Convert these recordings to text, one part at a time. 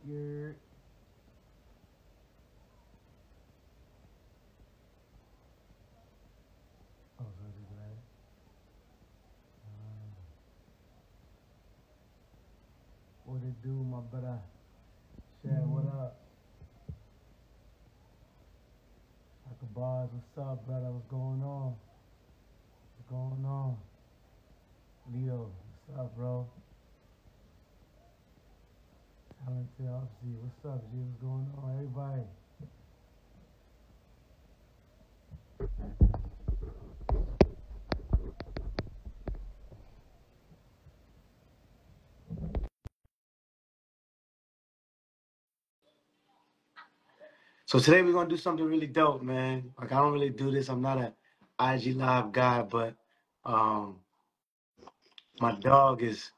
Yeah. Oh, so just like, what it do, my brother? Shad, what up? Shaka Bars, what's up, brother? What's going on? What's going on? Leo, what's up, bro? Talented Opsy, what's up, G? What's going on, everybody? So today we're gonna do something really dope, man. Like I don't really do this. I'm not a IG live guy, but um, my dog is.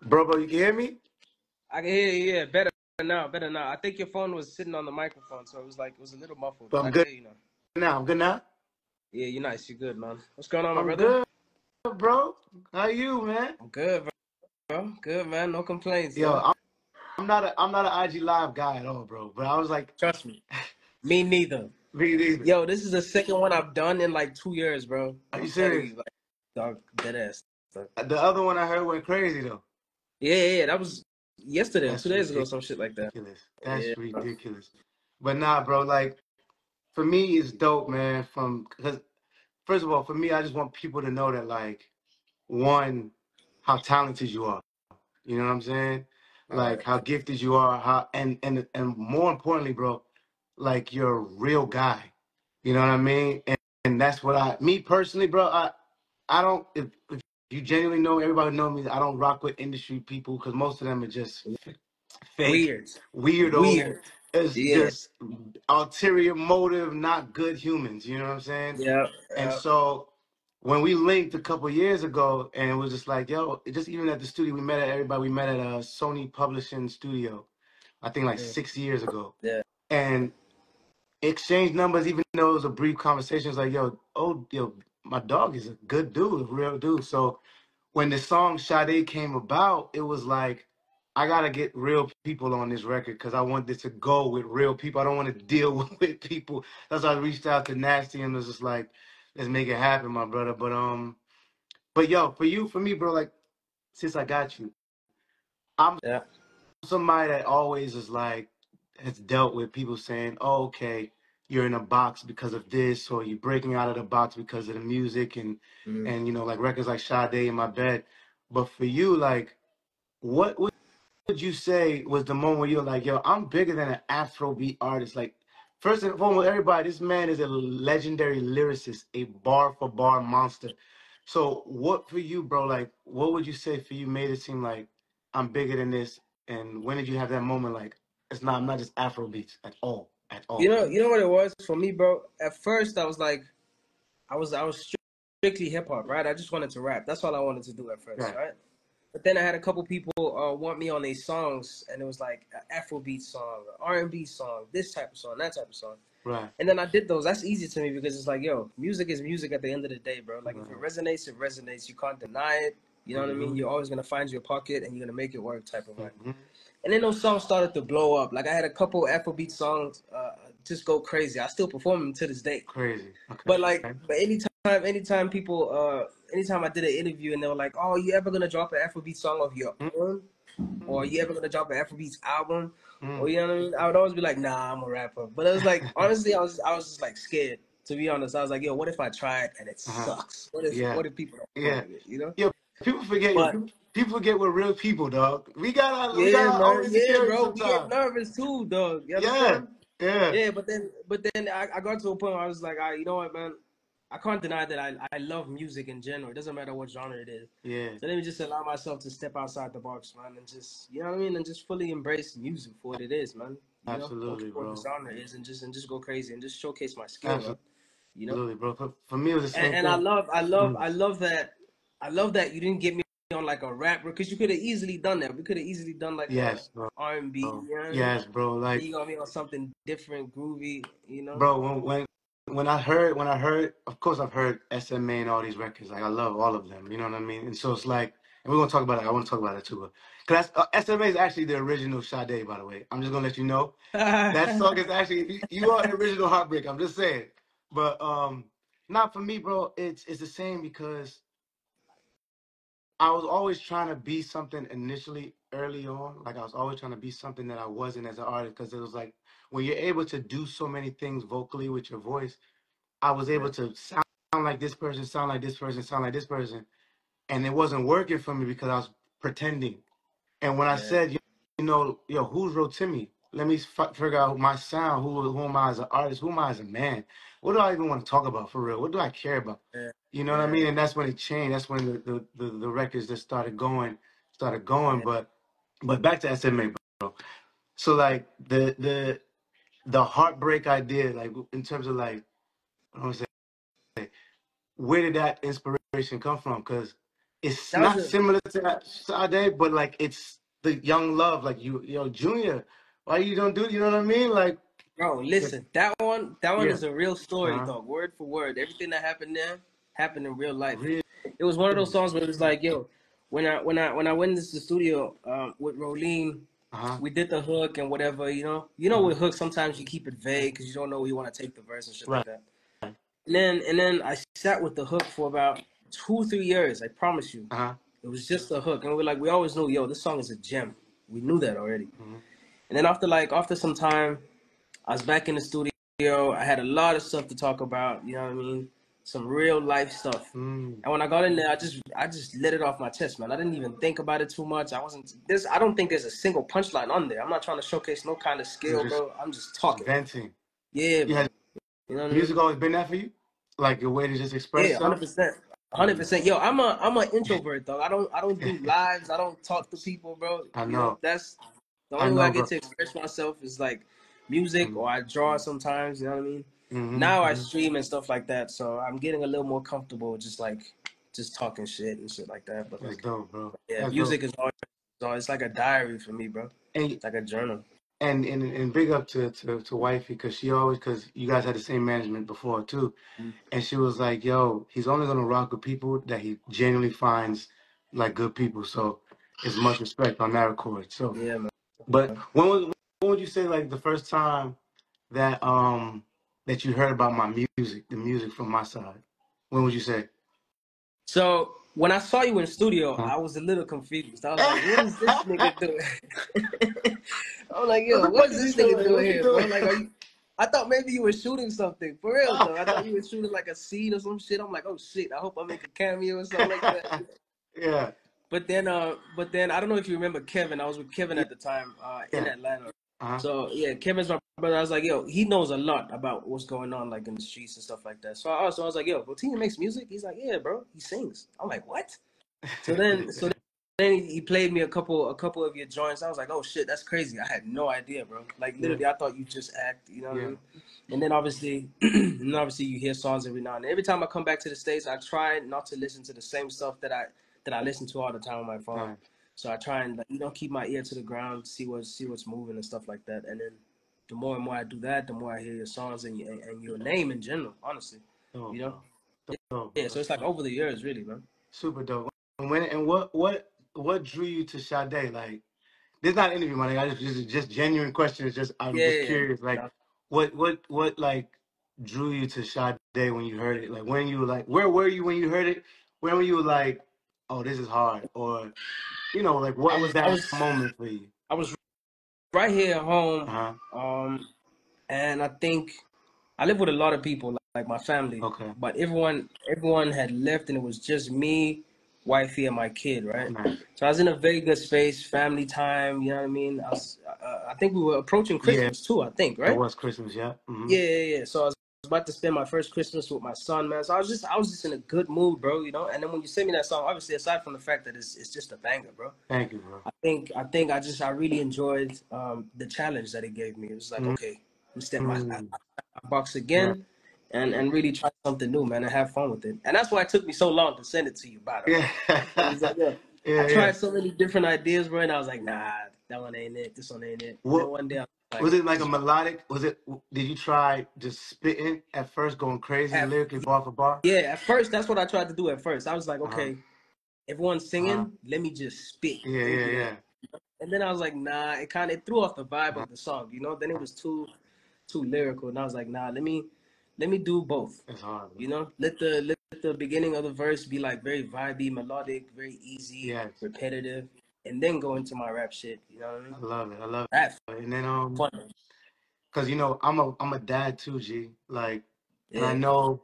Bro, you can hear me? I can hear you. Yeah, better now. Better now. I think your phone was sitting on the microphone, so it was a little muffled, But but I'm I can good hear you now. now. I'm good now. Yeah, you're nice. You're good, man. What's going on, my I'm brother? good, bro. How you, man? I'm good, bro. Good, man. No complaints, Yo, dog. I'm not an IG live guy at all, bro. But I was like, Trust me. Me neither. me neither. Yo, this is the second one I've done in like 2 years, bro. Are you I'm telling serious? you, like, dog, dead ass. Dog. The other one I heard went crazy though. Yeah. That was yesterday or That's 2 days ago, some shit like that. ridiculous. Yeah, That's bro. ridiculous. But nah, bro. Like for me, it's dope, man. Because first of all, for me, I just want people to know that like one, how talented you are. You know what I'm saying? All Like right. how gifted you are. How and more importantly, bro, like you're a real guy. You know what I mean? And that's what me personally, bro. I don't if you genuinely know everybody know me. I don't rock with industry people because most of them are just fake, Weird. weirdo. Weird. It's Yeah. just ulterior motive, not good humans. You know what I'm saying? Yeah. And Yeah. so when we linked a couple years ago, and it was just like, yo, just even at the studio, we met at a Sony Publishing studio, I think like Mm. 6 years ago, Yeah. and exchanged numbers, even though it was a brief conversation. It's like, yo, my dog is a good dude, a real dude. So when the song Sade came about, it was like, I gotta get real people on this record because I want this to go with real people. I don't want to deal with people. That's why I reached out to Nasty and was just like, let's make it happen, my brother. But yo, for me, bro, like since I got you, I'm Yeah. somebody that always is like has dealt with people saying, "Oh, okay, you're in a box because of this, or you're breaking out of the box because of the music Mm. and like records like Sade in my bed." But for you, like, what would you say was the moment where you're like, "Yo, I'm bigger than an Afrobeat artist"? Like, first and foremost, everybody, this man is a legendary lyricist, a bar for bar monster. So, what for you, bro? Like, what would you say for you made it seem like I'm bigger than this? And when did you have that moment? Like, I'm not just Afro beats at all, at all. You know what it was for me, bro. At first, I was like, I was strictly hip hop, right? I just wanted to rap. That's all I wanted to do at first, Right, right? But then I had a couple people want me on these songs, and it was like an Afrobeat song, an R&B song, this type of song, that type of song. right, And then I did those. That's easy to me because it's like, yo, music is music at the end of the day, bro. Like if it right. resonates, it resonates. You can't deny it. You know what I mean? Mm-hmm, You're always gonna find your pocket, and you're gonna make it work, type of vibe. mm-hmm. And then those songs started to blow up. Like I had a couple Afrobeat songs just go crazy. I still perform them to this day. Crazy. Okay. But like, but anytime people, anytime I did an interview and they were like, "Oh, you ever gonna drop an Afrobeat song of your own, or you ever gonna drop an Afrobeats album, Mm-hmm. or you know what I mean?" I would always be like, "Nah, I'm a rapper." But it was like, honestly, I was just like scared. To be honest, I was like, "Yo, what if I try it and it Uh-huh. sucks? Yeah, What if people don't fuck yeah. with it? You know?" Yo, people forget. But People forget we're real people, dog. We got yeah, our own man, yeah, insecurities bro, we get sometimes. nervous too, dog. You Yeah, understand? yeah, Yeah, but then I got to a point where I was like, you know what, man? I can't deny that I love music in general. It doesn't matter what genre it is. yeah. So let me just allow myself to step outside the box, man, and just, you know what I mean, and just fully embrace music for what it is, man. You know, don't care Absolutely, what the bro. genre is, and just go crazy and just showcase my skill, man. You know, Absolutely, bro. For me, it was the same and I thing. love I love Mm. I love that you didn't get me on like a rap because you could have easily done that. We could have easily done like a Yes, bro. R&B. You know what I mean? Yes, bro. Then Like, you got me on something different, groovy. You know? bro, when I heard, of course, I've heard SMA and all these records. Like, I love all of them. You know what I mean? And so it's like, And we're gonna talk about it. I want to talk about it too. Cause SMA is actually the original Sade, by the way. I'm just gonna let you know. That song is actually you are the original Heartbreak. I'm just saying. But not for me, bro. It's the same because I was always trying to be something initially early on. Like I was always trying to be something that I wasn't as an artist. Because it was like when you're able to do so many things vocally with your voice, I was able to sound like this person, sound like this person, sound like this person, and it wasn't working for me because I was pretending. And when I said, you know, yo, who's Rotimi? Let me figure out my sound. Who am I as an artist? Who am I as a man? What do I even want to talk about for real? What do I care about? You know what I mean? And that's when it changed. That's when the records just started going. But back to SMA, bro. So like the heartbreak I did, like in terms of like, I don't say, where did that inspiration come from? Because it's That was not a similar to that Sade, but like it's the young love. Like yo, Junior, why you don't do? You know what I mean? Like, bro. Listen, that one yeah, is a real story, uh-huh. dog. Word for word, everything that happened there happened in real life. Really, It was one of those songs where it was like, yo, when I went into the studio with Rolene, uh-huh, we did the hook and whatever, with hooks sometimes you keep it vague because you don't know where you want to take the verse and shit like right, that. And then I sat with the hook for about 2-3 years. I promise you, uh-huh, it was just a hook, and we always knew, yo, this song is a gem. We knew that already. mm-hmm. And then after some time, I was back in the studio. I had a lot of stuff to talk about. You know what I mean? Some real life stuff. Mm. And when I got in there, I just let it off my chest, man. I didn't even think about it too much. I don't think there's a single punchline on there. I'm not trying to showcase no kind of You skill, bro. I'm just talking. venting. Yeah, You had bro. You know what I mean? music always been that for you? Like your way to just express Yeah, yourself? 100%. Mm. 100%. Yo, I'm an introvert, though. I don't do lives. I don't talk to people, bro. I know, That's the I only way I know, get bro. to express myself is like music, or I draw sometimes. You know what I mean? Now I Mm-hmm. stream and stuff like that, so I'm getting a little more comfortable, just talking shit and shit like that. But That's like, dope, bro. yeah, That's dope. music is always, it's like a diary for me, bro. And It's like a journal. and big up to wifey because because you guys had the same management before too, and she was like, yo, he's only gonna rock with people that he genuinely finds like good people. So it's much respect on that record. So, Yeah, man. but when would you say like the first time that you heard about my music, the music from my side? When would you say? So when I saw you in studio, Huh? I was a little confused. I was like, "What is this nigga doing?" I was like, What "Yo, the what fuck is is he this nigga doing? doing What's he here, bro?" doing? Like, are you? I thought maybe you were shooting something for real though. I thought you were shooting like a scene or some shit. I'm like, "Oh shit! I hope I make a cameo or something like that." Yeah. But then I don't know if you remember Kevin. I was with Kevin Yeah. at the time in Yeah. Atlanta. Uh-huh. So yeah, Kevin's my brother. I was like, yo, he knows a lot about what's going on like in the streets and stuff like that. So I was like, yo, Rotimi makes music. He's like, yeah, bro, he sings. I'm like, what? So then he played me a couple of your joints. I was like, oh shit, that's crazy. I had no idea, bro. Like Yeah. literally, I thought you just act. You know what I Yeah. mean? And then obviously you hear songs every now and then. Every time I come back to the States, I try not to listen to the same stuff that I listen to all the time on my phone. Nice. So I try and keep my ear to the ground, see what's moving and stuff like that. And then the more and more I do that, the more I hear your songs and your name in general. Honestly, Dope, you know. bro. Dope, Yeah. bro. So it's like over the years, really, man. Super dope. And what drew you to Sade? Like, this is not an interview, man. I just genuine questions. Just I'm Yeah, just yeah, curious. Like, yeah. what like drew you to Sade when you heard it? Like, when you were like, where were you when you heard it? Where were you like, oh, this is hard, or like I what was was I that was moment for you? I was right here at home, Uh huh. and I think I live with a lot of people, like my family, Okay. but everyone had left, and it was just me, wifey, and my kid, right? Nice. So I was in a very good space, family time. You know what I mean? I think we were approaching Yeah, Christmas too. I think, it right? was Christmas. Yeah. Mm-hmm. Yeah. So I was about to spend my first Christmas with my son, man. So I was just in a good mood, bro. And then when you sent me that song, obviously aside from the fact that it's just a banger, bro. Thank you, bro. I think I really enjoyed the challenge that it gave me. It was like, okay, let me step my Mm-hmm. box Right. again and really try something new, man, and have fun with it. And that's why it took me so long to send it to you, by the way. Yeah. It was like, yeah, I Yeah. Yeah. tried so many different ideas, bro, and I was like, nah, that one ain't it. This one ain't it. And then What one day I was like, was it like a just melodic? Did you try just spitting at first, going crazy at, lyrically bar for bar? yeah, at first, that's what I tried to do at first. I was like, Uh huh. okay, everyone's singing. Let me just spit over there. Yeah. And then I was like, nah. It threw off the vibe of the song, you know. Then it was too lyrical, and I was like, nah. Let me do both. It's hard, bro. You know, let the beginning of the verse be like very vibey, melodic, very easy, Yes. repetitive, and then go into my rap shit. You know what I mean? I love it. I love Rap it. And then fun. cause I'm a dad too, G. Like, and I Yeah. know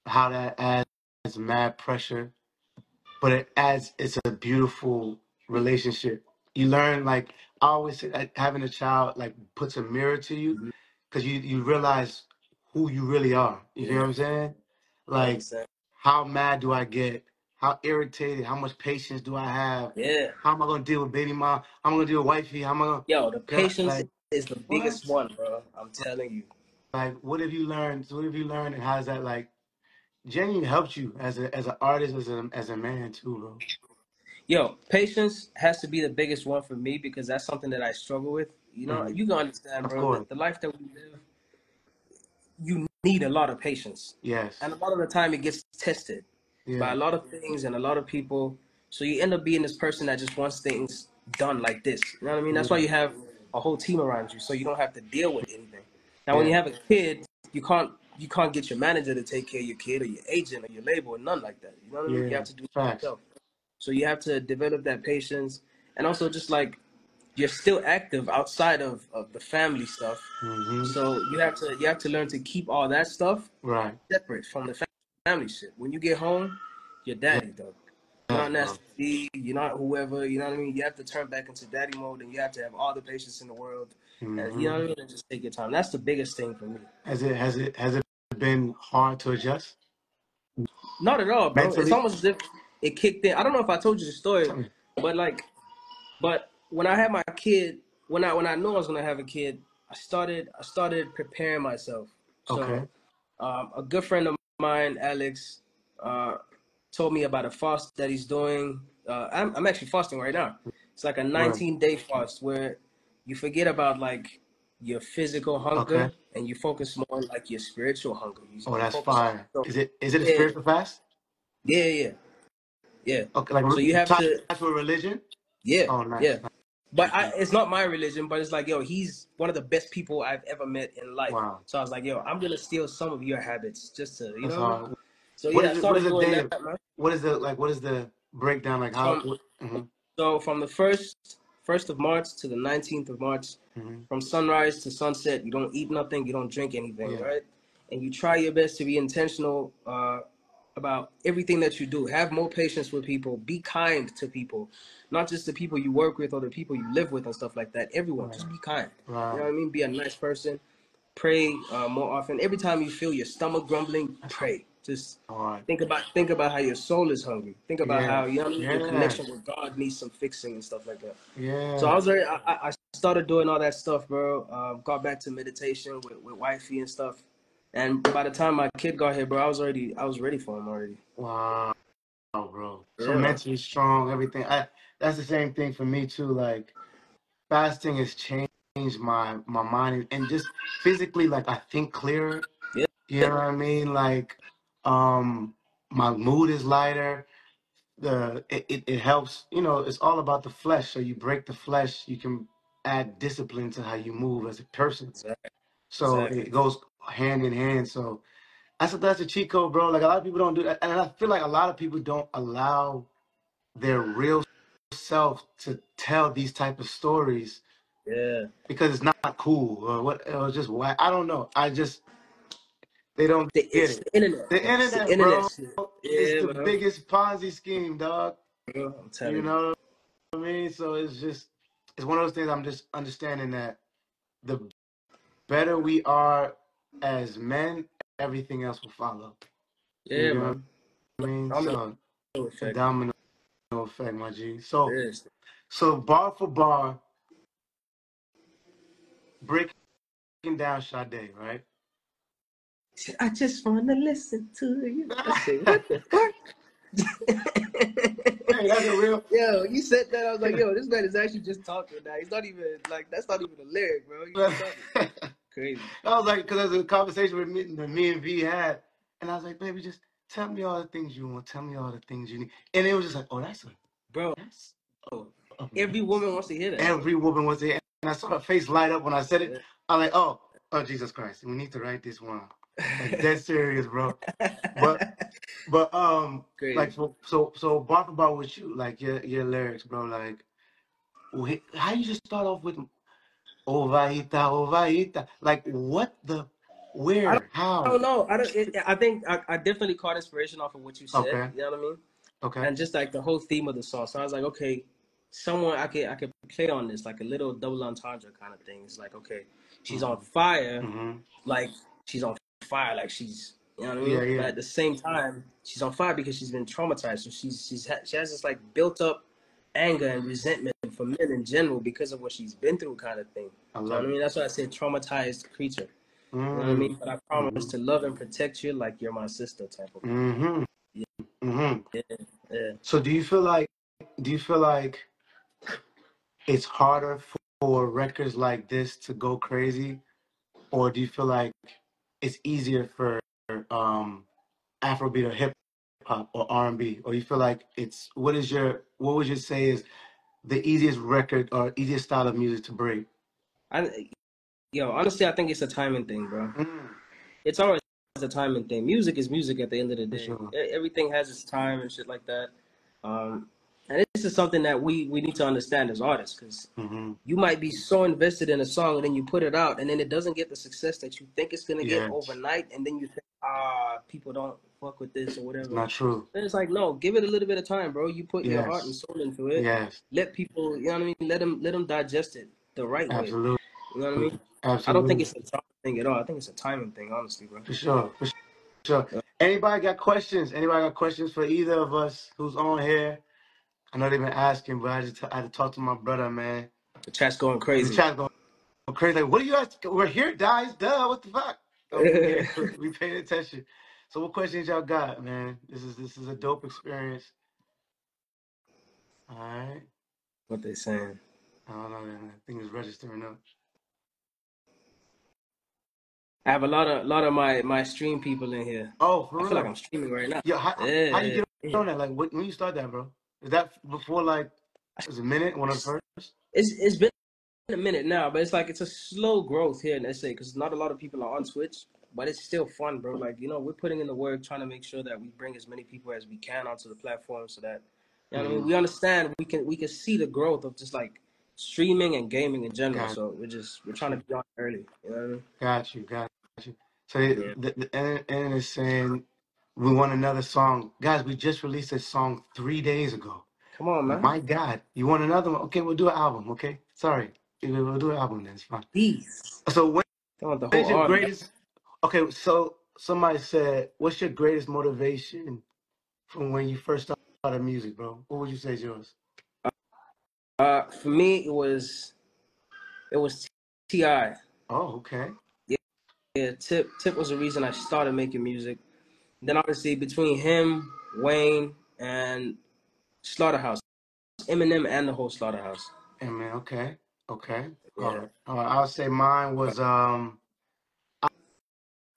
how that adds mad pressure, but it's a beautiful relationship. You learn, like, I always say that having a child like puts a mirror to you, Mm-hmm. because you realize who you really are. You know Yeah. what I'm saying? Like, 100%. how mad do I get? How irritated? How much patience do I have? Yeah. How am I gonna deal with baby mom? How am I gonna deal with wifey? How am I Yo, the gonna patience like is the what? biggest one, bro. I'm telling you. Like, what have you learned? What have you learned, and how has that like genuinely helped you as an artist, as a man too, bro? Yo, patience has to be the biggest one for me because that's something that I struggle with. You know, Mhm. you can understand, Of bro, course. that the life that we live, you need a lot of patience. Yes. And a lot of the time it gets tested by a Yeah. lot of things and a lot of people. So you end up being this person that just wants things done like this. You know what I mean? That's why Yeah. you have a whole team around you so you don't have to deal with anything. Now when Yeah. you have a kid, you can't get your manager to take care of your kid or your agent or your label or none like that. You know what I mean? You Yeah. have to do it Facts. yourself. So you have to develop that patience and also just like you're still active outside of the family stuff. Hmm. So you have to learn to keep all that stuff Right. separate from the family shit. When you get home, you're daddy, though. You're Yes, not bro. nasty. You're not whoever. You know what I mean? You have to turn back into daddy mode, and you have to have all the patience in the world. And you know Hmm. what I mean? And just take your time. That's the biggest thing for me. Has it been hard to adjust Not at all, bro. It's mentally? almost as if it kicked in. I don't know if I told you the story, Tell me. but but when I had my kid, when I knew I was gonna have a kid, I started preparing myself. Okay. So a good friend of mine, Alex, uh, told me about a fast that he's doing. I'm actually fasting right now. It's like a Word. 19-day fast where you forget about like your physical Okay. hunger and you focus more on like your spiritual hunger. Oh, You that's focus on fire. so, Is it a yeah, spiritual fast? yeah, yeah. Okay, like So you have tied to to a religion? yeah, Oh, nice. yeah. But Nice. it's not my religion, but it's like, yo, he's one of the best people I've ever met in life. Wow. So I was like, yo, I'm gonna steal some of your habits just to, you That's know what I mean? hard. So What yeah, I is it? What is started a doing day? that, man. What is the breakdown? Like how? From Mm-hmm. from the first of March to the 19th of March, Mm-hmm. from sunrise to sunset, you don't eat nothing, you don't drink anything, Yeah. right? And you try your best to be intentional about everything that you do. Have more patience with people. Be kind to people, not just the people you work with or the people you live with and stuff like that. Everyone, Right. just be kind. You know Right. what I mean? Be a nice person. Pray more often. Every time you feel your stomach grumbling, That's pray. Just hard. think about how your soul is hungry. Think about Yeah. how you know what I mean? Your Yeah. connection with God needs some fixing and stuff like that. So I Yeah. was very, I started doing all that stuff, bro. Got back to meditation with wifey and stuff. And by the time my kid got here, bro, I was ready for him already. Wow, bro. So Yeah, man. mentally strong, everything. That's the same thing for me too. Like, fasting has changed my mind, and just physically, like, I think clearer. Yeah, You know what I mean? Like, um, my mood is lighter. It helps. It's all about the flesh. So you break the flesh, you can add discipline to how you move as a person. exactly, So exactly. it goes hand in hand. So that's a cheat code, bro. Like, a lot of people don't do that, and I feel like a lot of people don't allow their real self to tell these type of stories Yeah, because it's not cool, or what, or just why. I don't know. They don't get it's it. the internet, The bro. It's the internet, internet bro, shit. is Yeah, the man. biggest Ponzi scheme, dog. Bro, I'm You telling you. know what I mean? So it's one of those things. I'm just understanding that the better we are as men, everything else will follow. You Yeah, know man. what I mean? Domino So a effect. domino effect, my G. So Yes. so bar for bar, breaking down Sade, right? I just want to listen to you. I say, what the fuck? Hey, that's a real. Yo, you said that. I was like, yo, this man is actually just talking now. He's not even like that's not even a lyric, bro. He's just talking. I Crazy. was like, because there's a conversation with me and V had, and I was like, baby, just tell me all the things you want. Tell me all the things you need. And it was just like, oh, bro. that's Every amazing. woman wants to hear that. Every woman was there, and I saw her face light up when I said it. I'm like, oh, Jesus Christ, we need to write this one. Like dead serious, bro. But like Crazy. so bark about with you, like your lyrics, bro. Like, how you just start off with Ovahita, Ovahita? Like, what the, where, I how? don't know. I think I definitely caught inspiration off of what you said. Okay, You know what I mean? okay. And just like the whole theme of the song. So I was like, okay, someone I could play on this, like a little double entendre kind of thing. It's like, okay, she's on fire, Mm-hmm. like she's on fire, like she's, you know what I Yeah, mean? But yeah. at the same time, she's on fire because she's been traumatized. So she has this like built up anger and resentment for men in general because of what she's been through, kind of thing. I You know what love I it. mean? That's why I said traumatized creature. You know what I Mm-hmm. mean? But I promise to love and protect you like you're my sister, type of thing. Mm-hmm. Yeah, Mm-hmm. yeah, yeah. So do you feel like it's harder for records like this to go crazy, or do you feel like it's easier for um Afrobeat or hip hop or R&B, or you feel like it's what would you say is the easiest record or easiest style of music to break? I, honestly, I think it's a timing thing, bro. Mm, It's always a timing thing. Music is music at the end of the for day. sure. Everything has its time and shit like that. And this is something that we need to understand as artists, because Mm-hmm. you might be so invested in a song and then you put it out and then it doesn't get the success that you think it's gonna get Yes, overnight, and then you think, people don't fuck with this or it's whatever. not true. Then it's like, no, give it a little bit of time, bro. You put your heart and Yes, soul into it. yes, Let people, you know what I mean? Let them digest it the right way. absolutely, You know what I mean? I don't think absolutely, it's a time thing at all. I think it's a timing thing, honestly, bro. for sure, for sure. Anybody got questions? Anybody got questions for either of us who's on here? I know they've been asking, but I had to talk to my brother, man. The chat's going The crazy. chat's going crazy. Like, what are you guys? We're here, guys. Duh. What the fuck? We paying attention. So, what questions y'all got, man? This is a dope experience. All right. What they saying? I don't know. Man. I think it's registering up. I have a lot of my stream people in here. Oh, I for feel like real? I'm streaming right now. Yo, how you Yeah, get yeah. on that? Like, when you start that, bro? Is that before like? Was it a minute? One of the first? It's been a minute now, but it's like it's a slow growth here in SA because not a lot of people are on Twitch, but it's still fun, bro. Like, we're putting in the work, trying to make sure that we bring as many people as we can onto the platform, so that, you know what I mean, Mm-hmm. we understand we can see the growth of just like streaming and gaming in general. Got So we're trying to you. be on early. You know what I mean? Got you. Got you. So Yeah. the and is saying we want another song, guys. We just released a song 3 days ago. Come on, man. My God, you want another one? Okay, we'll do an album. Okay, sorry, we'll do an album then. It's fine. Peace. So I want the what whole is your album. greatest? Okay, so somebody said, what's your greatest motivation from when you first started music, bro? What would you say is yours? For me, it was Ti. Oh, okay. Yeah, yeah. Tip was the reason I started making music. Then obviously between him, Wayne, and Slaughterhouse, Eminem, and the whole Slaughterhouse. Hey man, okay, okay. All Yeah. right. I'll say mine was I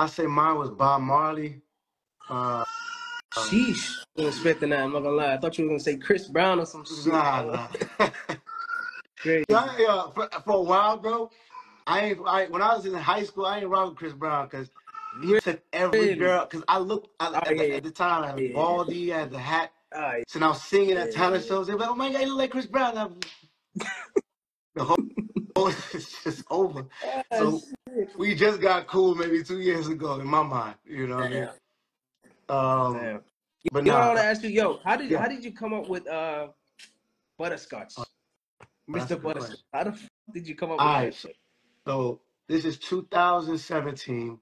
say mine was Bob Marley. Uh, Sheesh. I wasn't expecting that. I'm not gonna lie. I thought you were gonna say Chris Brown or some shit. nah. Crazy. Yeah, for a while, bro. When I was in high school, I ain't rock with Chris Brown because he took every Really? girl. Because I looked Oh yeah, at the time, I had yeah. baldy, I had the hat. Oh So now singing at talent yeah. shows, they're like, "Oh my God, you look like Chris Brown." The whole is just over. Ah, So shit. we just got cool maybe 2 years ago in my mind. You know what I mean? Damn. Um, Damn. but You know what I want nah, to ask you? Yo, yeah. how did you come up with Oh, butterscotch, that's a Mr. good Butterscotch? question. How the fuck did you come up All with right, that shit? so this is 2017.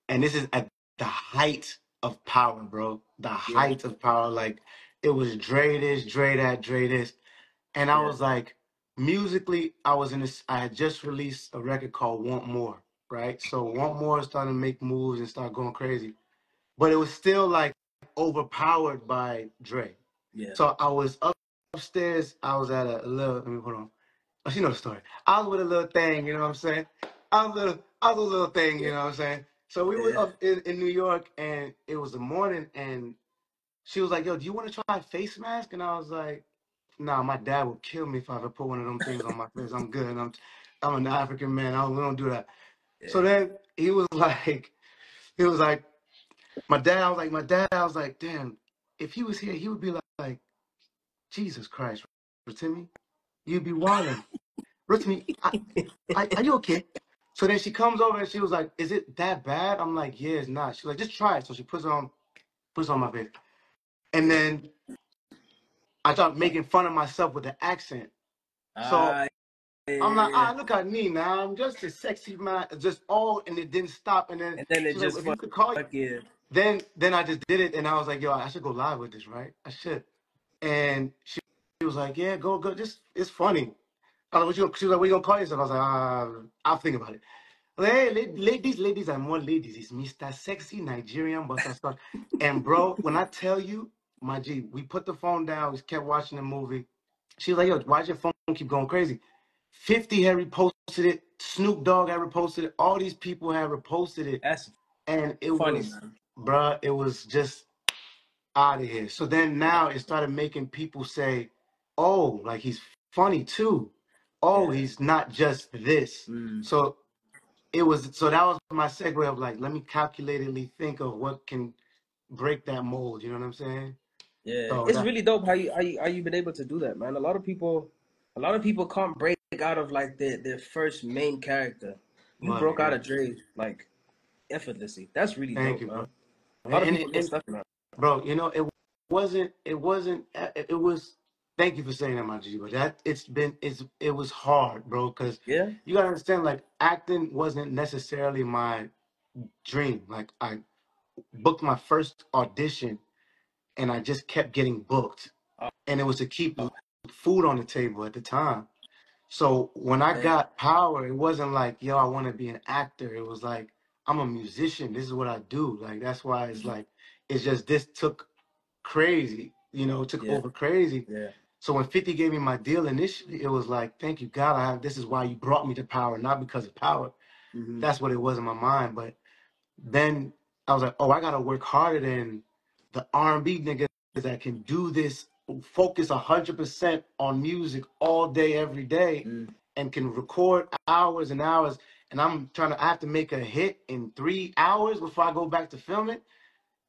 And this is at the height of power, bro. The Yeah, height of power. Like it was Dre this, Dre that, Dre this. And I yeah, was like, musically, I was in this, I had just released a record called Want More, right? So Want More started to make moves and start going crazy. But it was still like overpowered by Dre. yeah. So I was upstairs, I was at a little, let me hold on. Oh, you know the story. I was with a little thing, you know what I'm saying? I was a little thing, you know what I'm saying? So we were up in New York, and it was the morning, and she was like, "Yo, do you want to try a face mask?" And I was like, "Nah, my dad would kill me if I ever put one of them things on my face. I'm good. I'm an African man. We don't do that." So then he was like, my dad. I was like, damn, if he was here, he would be like Jesus Christ, Rotimi, you'd be wilding. Rotimi, are you okay? So then she comes over and she was like, "Is it that bad?" I'm like, "Yeah, it's not." She's like, "Just try it." So she puts it on my face, and then I start making fun of myself with the accent. So I'm like, look at me now. I'm just a sexy man. Just all, and it didn't stop. And then then it she's like, just "If you could call fuck you." Then I just did it, and I was like, "Yo, I should go live with this, right? I should." And she was like, "Yeah, go. Just it's funny." I was like, she was like, "What you gonna call yourself?" I was like, "I'll think about it." Hey, ladies and more ladies. It's Mr. Sexy Nigerian Butterscotch. And bro, when I tell you, my G, we put the phone down, we kept watching the movie. She was like, "Yo, why's your phone keep going crazy?" 50 had reposted it, Snoop Dogg had reposted it, all these people had reposted it. That's And it funny, was, man. bruh, it was just out of here. So then now it started making people say, "Oh, like he's funny too. Oh, he's not just this." So that was my segue of like, let me calculatedly think of what can break that mold. You know what I'm saying? Yeah, So it's that really dope how you been able to do that, man. A lot of people can't break out of like their first main character. You love broke it, out yeah. of Dre like effortlessly. That's really Thank dope, you, bro. man. A lot of people get And stuck in that. bro, you know, it was. Thank you for saying that, my G. But it was hard, bro, because Yeah. you gotta understand, like acting wasn't necessarily my dream. Like I booked my first audition, and I just kept getting booked, Oh, and it was to keep oh, food on the table at the time. So when I man. got Power, it wasn't like, yo, I want to be an actor. It was like, I'm a musician. This is what I do. Like, that's why it's like, it's just this took crazy, it took Yeah. over crazy. Yeah. So when 50 gave me my deal initially, it was like, thank you, God. This is why you brought me to Power, not because of Power. That's what it was in my mind. But then I was like, oh, I gotta work harder than the R&B niggas that can do this, focus 100% on music all day, every day, and can record hours and hours. And I have to make a hit in 3 hours before I go back to film it.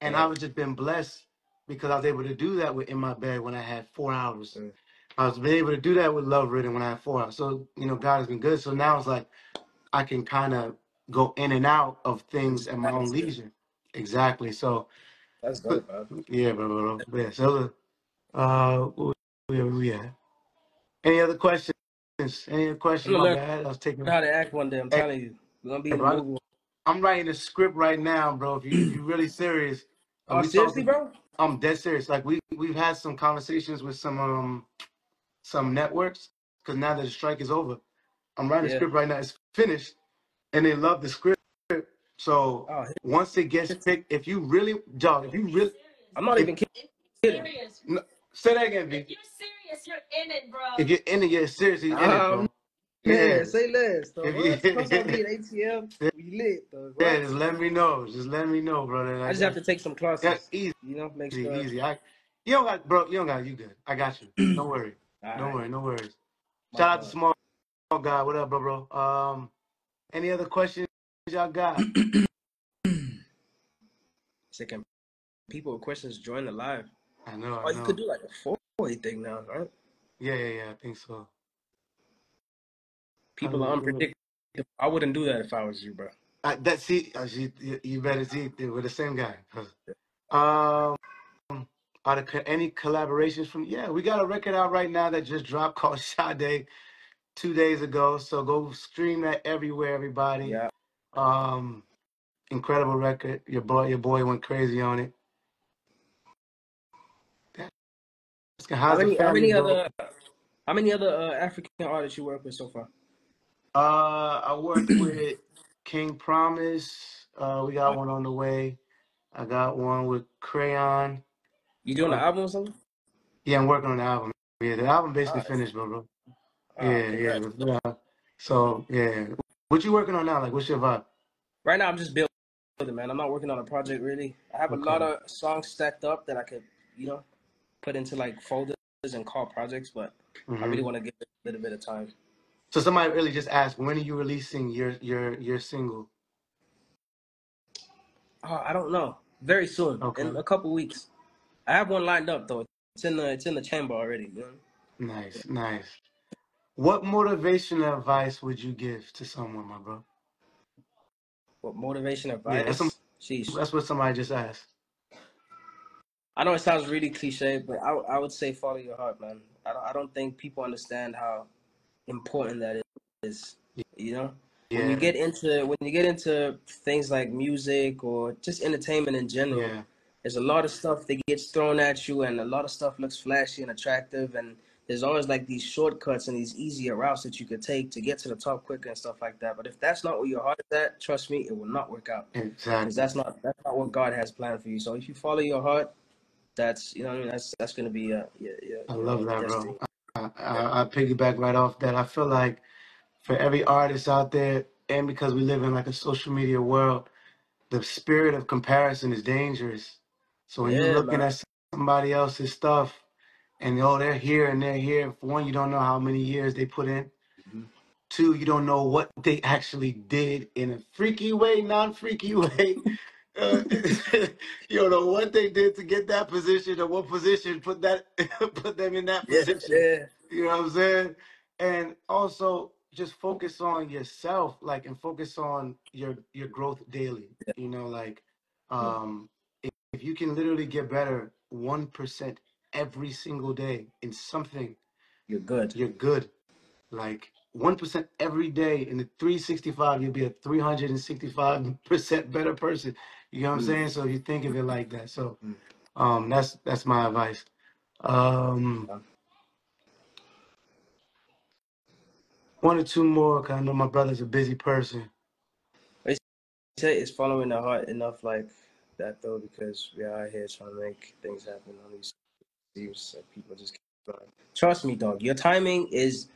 And Yeah. I was just been blessed because I was able to do that with In My Bed when I had 4 hours. I was able to do that with Love Ridden when I had 4 hours. So, God has been good. So now it's like, I can kind of go in and out of things at my own leisure. Exactly. So, That's but dope, man. yeah, bro. Yeah. So, where we at? Any other questions? Any other I'm questions? gonna My learn bad. I was taking. how to act one day. I'm Hey, telling you, we're gonna be in the bro, movie. I'm writing a script right now, bro. If you really serious, Oh, we seriously, talking. bro? I'm dead serious. Like we've had some conversations with some networks because now that the strike is over, I'm writing a Yeah. script right now. It's finished, and they love the script. So Oh, once it gets picked, if you really, John, if you really, I'm not if even kidding. no, say that again, V. If you're serious, you're in it, bro. If you're in it, you're seriously in it, bro. Yeah. Man, say less, though. If What? Come talk to me you, at ATM. We lit, though. yeah, What? just let me know. Just let me know, brother. I just have to take some classes. Easy, You know, make sure. easy. You don't got, bro. You don't got. You good. I got you. Don't worry. All Don't right, worry. No worries. my Shout out to God. Small Guy. What up, bro? Any other questions y'all got? Second, people with questions join the live. I know. Oh, you could do like a four-way thing now, right? Yeah. I think so. How do People are unpredictable. I wouldn't do that if I was you, bro. you better see we're the same guy. Um, are there any collaborations from? Yeah, we got a record out right now that just dropped called Sade 2 days ago. So go stream that everywhere, everybody. Yeah. Incredible record. Your boy went crazy on it. How How's the many? How family, many bro? other? How many other African artists you work with so far? I worked with King Promise. We got one on the way. I got one with Crayon. You doing an album or something? Yeah, I'm working on the album. Yeah, the album basically Ah, finished, bro. congrats. Yeah. So yeah, what you working on now? Like, what's your vibe? Right now, I'm just building. further, man. I'm not working on a project really. I have a lot of songs stacked up that I could, put into like folders and call projects, but I really want to give it a little bit of time. So somebody really just asked, when are you releasing your single? I don't know. Very soon, in a couple weeks. I have one lined up though. It's in the chamber already. You know? Nice, nice. What motivational advice would you give to someone, my bro? What motivation Yeah, advice? Sheesh. that's what somebody just asked. I know it sounds really cliche, but I would say follow your heart, man. I don't think people understand how important that is. You know, Yeah. when you get into things like music or just entertainment in general, there's a lot of stuff that gets thrown at you, and a lot of stuff looks flashy and attractive, and there's always like these shortcuts and these easier routes that you could take to get to the top quicker and stuff like that. But if that's not where your heart is at, trust me, it will not work out. Exactly. Because that's not what God has planned for you. So if you follow your heart, that's that's gonna be I love that, destiny. bro. I piggyback right off that. I feel like for every artist out there, and because we live in like a social media world, the spirit of comparison is dangerous. So when you're looking at somebody else's stuff and they're here and they're here, for one, you don't know how many years they put in. Two, you don't know what they actually did in a freaky way, non-freaky way. You don't know what they did to get that position or what position put them in that position. Yeah. You know what I'm saying? And also just focus on yourself, like, and focus on your growth daily. You know, like, if you can literally get better 1% every single day in something, you're good. You're good. Like 1% every day in the 365, you'll be a 365% better person. You know what I'm saying? So you think of it like that. So that's my advice. One or two more, cause I know my brother's a busy person. It's following the heart enough like that though, because we are out here trying to make things happen on these thieves. Like, people just keep going. Trust me, dog. Your timing is,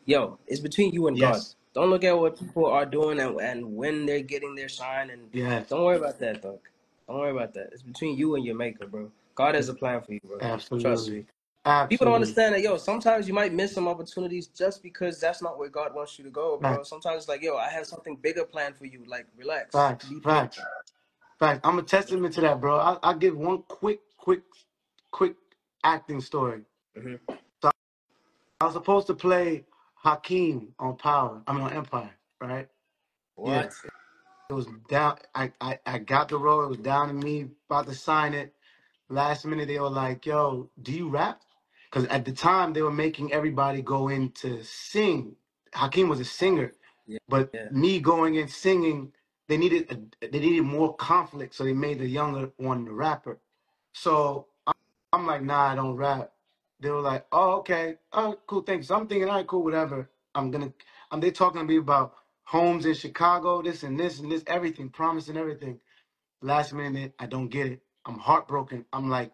it's between you and God. Don't look at what people are doing and when they're getting their shine, and don't worry about that, dog. Don't worry about that. It's between you and your maker, bro. God has a plan for you, bro. Absolutely. Trust me. Absolutely. People don't understand that, sometimes you might miss some opportunities just because that's not where God wants you to go, bro. Sometimes it's like, I have something bigger planned for you. Like, relax. Facts. I'm a testament to that, bro. I'll give one quick acting story. So I was supposed to play Hakeem on on Empire, right? What? Yeah. It was down. I got the role. It was down to me, about to sign it. Last minute, they were like, "Yo, do you rap?" Because at the time, they were making everybody go in to sing. Hakeem was a singer, but me going in singing, they needed more conflict, so they made the younger one the rapper. So I'm like, "Nah, I don't rap." They were like, "Oh, okay, oh, cool, thanks." So I'm thinking, "All right, cool, whatever." They talking to me about homes in Chicago, this and this and this, everything, promising everything. Last minute, I don't get it. I'm heartbroken. I'm like,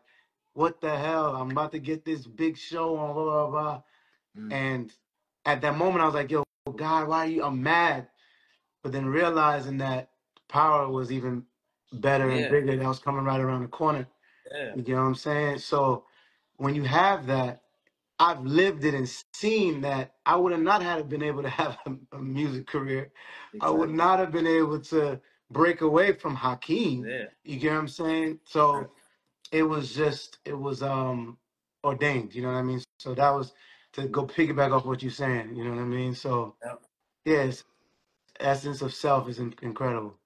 what the hell? I'm about to get this big show on blah, blah, blah. And at that moment, I was like, yo, God, why are you? I'm mad. But then realizing that power was even better and bigger, that was coming right around the corner. You know what I'm saying? So when you have that, I've lived it and seen that I would have not had been able to have a music career. Exactly. I would not have been able to break away from Hakeem. You get what I'm saying? So it was ordained, you know what I mean? So that was to go piggyback off what you're saying, you know what I mean? So yes, essence of self is incredible.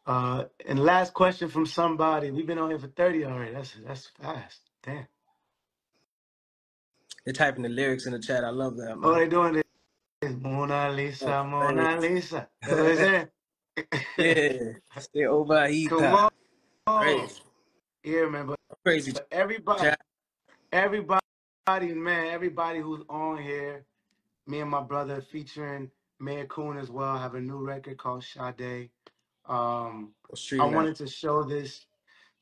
And last question from somebody. We've been on here for 30 already. That's fast. Damn. They're typing the lyrics in the chat. I love that, man. Oh, they doing this. Mona Lisa, Mona Lisa. That's what they saying. Stay over here. Come on. Crazy. Yeah, man. But crazy. Everybody, man, everybody who's on here, me and my brother featuring Mayor Coon as well, have a new record called Sade. I wanted to show this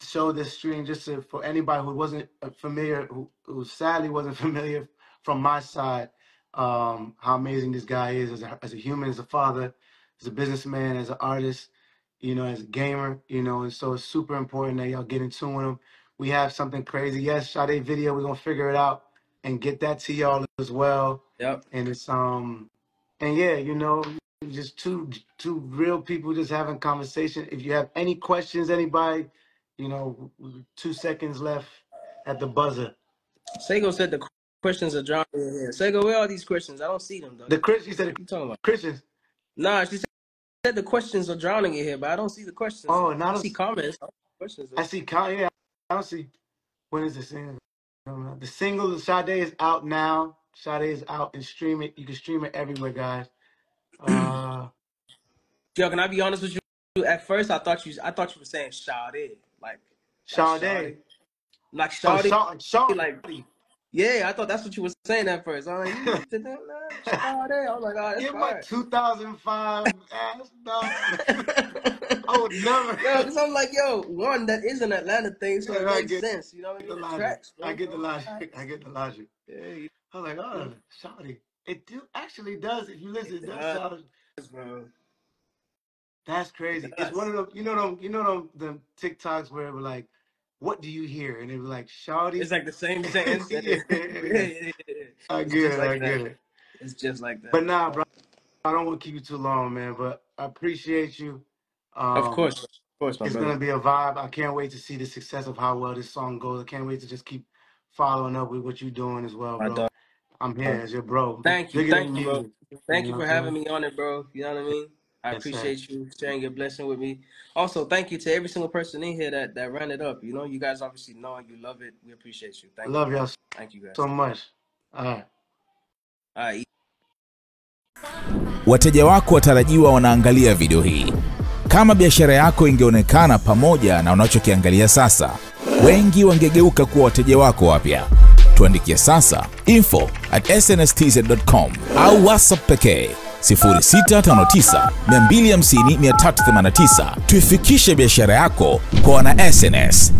stream just for anybody who wasn't familiar, who sadly wasn't familiar from my side, how amazing this guy is as a human, as a father, as a businessman, as an artist. you know, as a gamer, you know, and so it's super important that y'all get in tune with them. We have something crazy. Yes, Sade video, we're gonna figure it out and get that to y'all as well. Yep. And it's and yeah, you know, just two real people just having conversation. If you have any questions, anybody, you know, 2 seconds left at the buzzer. Sego said the questions are drowning in here. Sego, where are these questions? I don't see them, though. The Christian, said What you talking about? Christians. Nah, she said the questions are drowning in here, but I don't see the questions. Oh, I see comments. I don't see questions, though. I see. Yeah, I don't see. When is the single? The single of Sade is out now. Sade is out and stream it. You can stream it everywhere, guys. Yo, can I be honest with you? At first, I thought you were saying Sade, like Sade. like Oh, Sade, Sade. like yeah. I thought that's what you were saying at first. I'm like, Sade. I was like, oh, that's Get my hard. 2005 ass dog. I would never. Yo, because I'm like, yo, one, that is an Atlanta thing, so it makes sense. You know what I mean? The tracks, bro. I get the logic. Yeah, I was like, oh, Sade. It actually does. If you listen, it does sound. Bro. That's crazy. It's one of them, them TikToks where it was like, what do you hear? And it was like, Shawty. It's like the same sentence. Yeah. I get it. It's just like that. But nah, bro, I don't want to keep you too long, man. But I appreciate you. Of course, my it's brother. gonna be a vibe. I can't wait to see the success of how well this song goes. I can't wait to just keep following up with what you're doing as well, bro. I'm here as your bro. Thank you, bro. Thank you for having me on it, bro. You know what I mean? I appreciate you sharing your blessing with me. Also, thank you to every single person in here that ran it up. You know, you guys obviously know and you love it. We appreciate you. Thank you. Love y'all. Thank you guys so much. All right. Wateja wako watarajiwa wanaangalia video hii. Kama biashara yako ingeonekana pamoja na unachokiangalia sasa, wengi wangegeuka kuwa wateja wako wapya. Tuandikie sasa info@snstz.com au WhatsApp pekee 0659 250 389. Tuifikishe biashara yako kwa wana SNS.